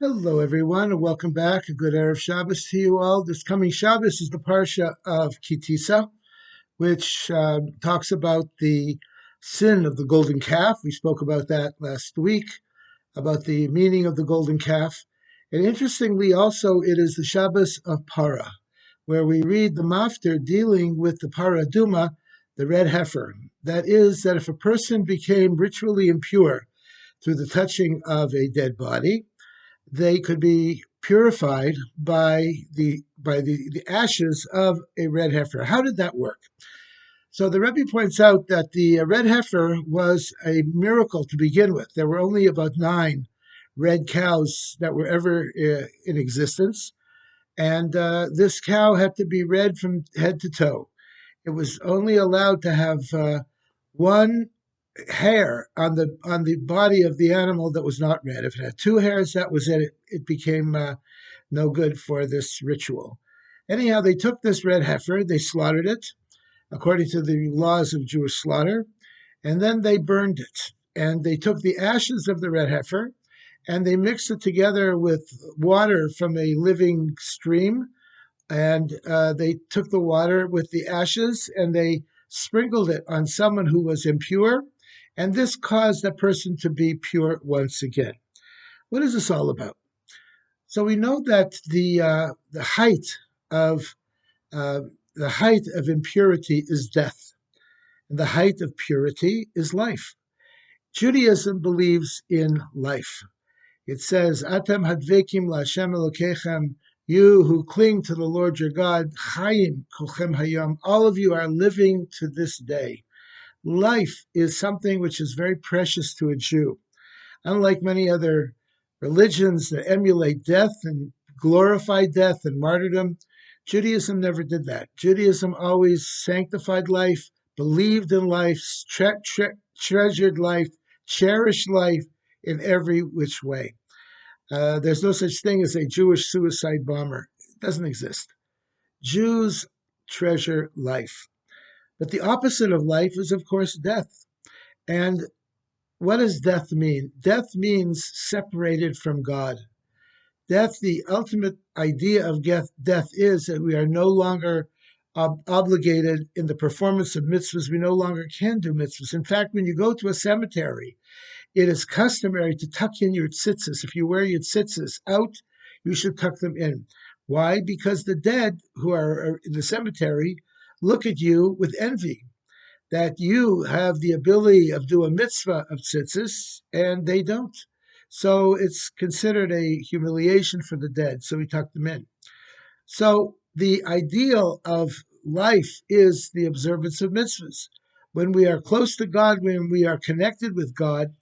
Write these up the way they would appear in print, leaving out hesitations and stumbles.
Hello, everyone, and welcome back. A good Erev Shabbos to you all. This coming Shabbos is the Parsha of Kitisa, which talks about the sin of the golden calf. We spoke about that last week, about the meaning of the golden calf. And interestingly, also, it is the Shabbos of Para, where we read the Maftir dealing with the Para Duma, the red heifer. That is, that if a person became ritually impure through the touching of a dead body, they could be purified by the ashes of a red heifer. How did that work? So the Rebbe points out that the red heifer was a miracle to begin with. There were only about 9 red cows that were ever in existence, and this cow had to be red from head to toe. It was only allowed to have one hair on the body of the animal that was not red. If it had 2 hairs, that was it. It became no good for this ritual. Anyhow, they took this red heifer, they slaughtered it according to the laws of Jewish slaughter, and then they burned it. And they took the ashes of the red heifer and they mixed it together with water from a living stream, and they took the water with the ashes and they sprinkled it on someone who was impure, and this caused that person to be pure once again. What is this all about? So we know that of uh, the height of impurity is death, and the height of purity is life. Judaism believes in life. It says, "Atem hadvekim laHashem Elokechem." You who cling to the Lord your God, Chaim Kolchem Hayom, all of you are living to this day. Life is something which is very precious to a Jew. Unlike many other religions that emulate death and glorify death and martyrdom, Judaism never did that. Judaism always sanctified life, believed in life, treasured life, cherished life in every which way. There's no such thing as a Jewish suicide bomber. It doesn't exist. Jews treasure life. But the opposite of life is, of course, death. And what does death mean? Death means separated from God. Death, the ultimate idea of death is that we are no longer obligated in the performance of mitzvahs. We no longer can do mitzvahs. In fact, when you go to a cemetery, it is customary to tuck in your tzitzis. If you wear your tzitzis out, you should tuck them in. Why? Because the dead who are in the cemetery look at you with envy, that you have the ability of do a mitzvah of tzitzis and they don't. So it's considered a humiliation for the dead. So we tuck them in. So the ideal of life is the observance of mitzvahs. When we are close to God, when we are connected with God,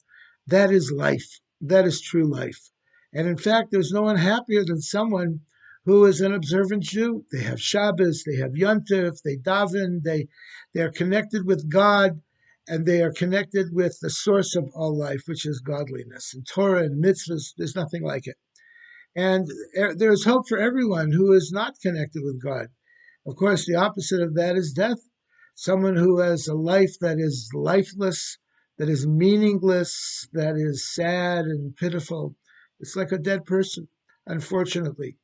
that is life. That is true life. And in fact, there's no one happier than someone who is an observant Jew. They have Shabbos, they have Yontif, they daven, they are connected with God, and they are connected with the source of all life, which is godliness. And Torah and mitzvahs, there's nothing like it. And there is hope for everyone who is not connected with God. Of course, the opposite of that is death. Someone who has a life that is lifeless, that is meaningless, that is sad and pitiful. It's like a dead person, unfortunately.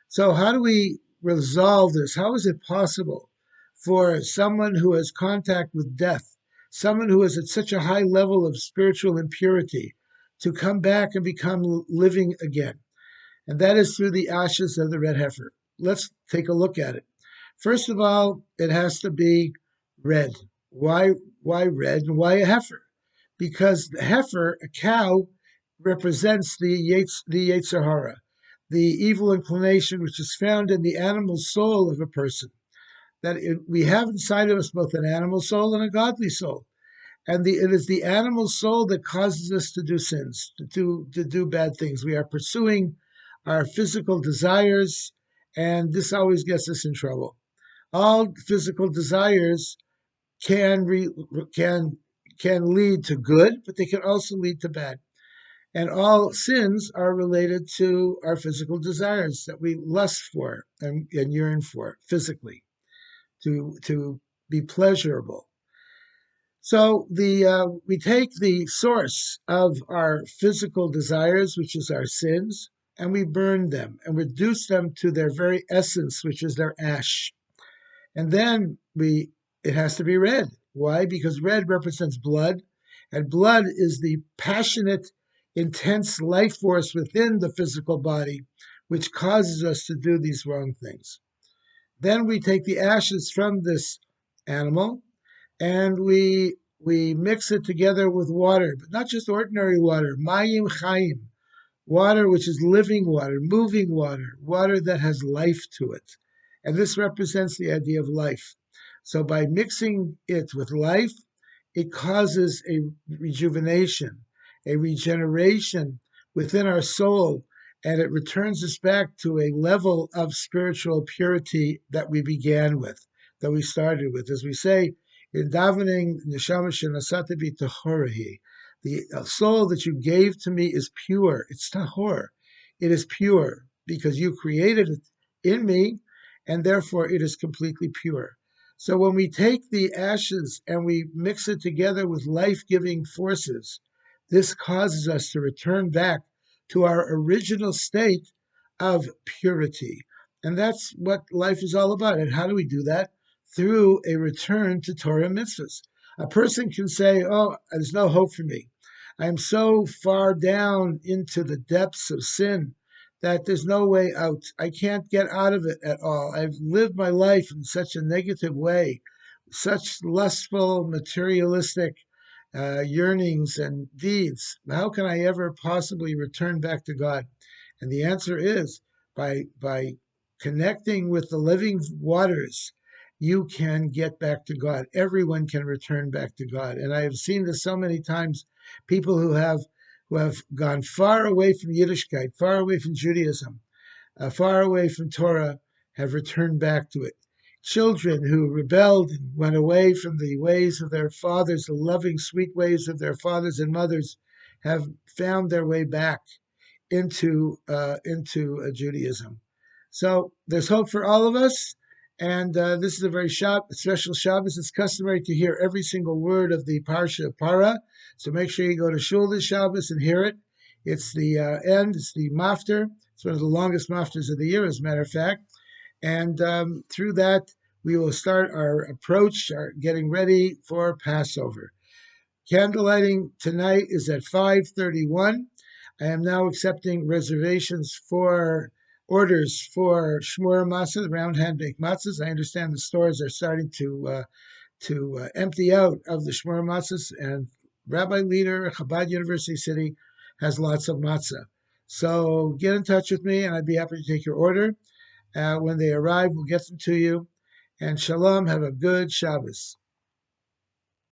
So, how do we resolve this? How is it possible for someone who has contact with death, someone who is at such a high level of spiritual impurity, to come back and become living again? And that is through the ashes of the red heifer. Let's take a look at it. First of all, it has to be red. Why red and why a heifer? Because the heifer, a cow, represents the Yetzer Hara, the evil inclination which is found in the animal soul of a person. We have inside of us both an animal soul and a godly soul. And it is the animal soul that causes us to do sins, to do bad things. We are pursuing our physical desires, and this always gets us in trouble. All physical desires can re, can lead to good, but they can also lead to bad. And all sins are related to our physical desires that we lust for and yearn for physically, to be pleasurable. So we take the source of our physical desires, which is our sins, and we burn them and reduce them to their very essence, which is their ash. And then it has to be red. Why? Because red represents blood, and blood is the passionate, intense life force within the physical body, which causes us to do these wrong things. Then we take the ashes from this animal and we mix it together with water, but not just ordinary water, mayim chaim, water which is living water, moving water, water that has life to it. And this represents the idea of life. So by mixing it with life, it causes a rejuvenation, a regeneration within our soul, and it returns us back to a level of spiritual purity that we began with, that we started with. As we say in davening, neshama shenasata bi tahorahi, the soul that you gave to me is pure. It's tahor. It is pure because you created it in me, and therefore it is completely pure. So when we take the ashes and we mix it together with life-giving forces, this causes us to return back to our original state of purity. And that's what life is all about. And how do we do that? Through a return to Torah mitzvahs. A person can say, oh, there's no hope for me. I'm so far down into the depths of sin that there's no way out. I can't get out of it at all. I've lived my life in such a negative way, such lustful, materialistic yearnings and deeds. How can I ever possibly return back to God? And the answer is by connecting with the living waters, you can get back to God. Everyone can return back to God. And I have seen this so many times. People who have gone far away from Yiddishkeit, far away from Judaism, far away from Torah, have returned back to it. Children who rebelled and went away from the ways of their fathers, the loving, sweet ways of their fathers and mothers, have found their way back into Judaism. So there's hope for all of us. And this is a very special Shabbos. It's customary to hear every single word of the Parsha of Para. So make sure you go to Shul this Shabbos and hear it. It's the end. It's the mafter. It's one of the longest mafters of the year, as a matter of fact. And through that, we will start our approach, our getting ready for Passover. Candlelighting tonight is at 5:31. I am now accepting reservations for orders for shmura matzah, the round hand-baked matzahs. I understand the stores are starting to empty out of the shmura matzahs, and Rabbi Leider, Chabad University City, has lots of matzah. So get in touch with me, and I'd be happy to take your order. When they arrive, we'll get them to you. And shalom, have a good Shabbos.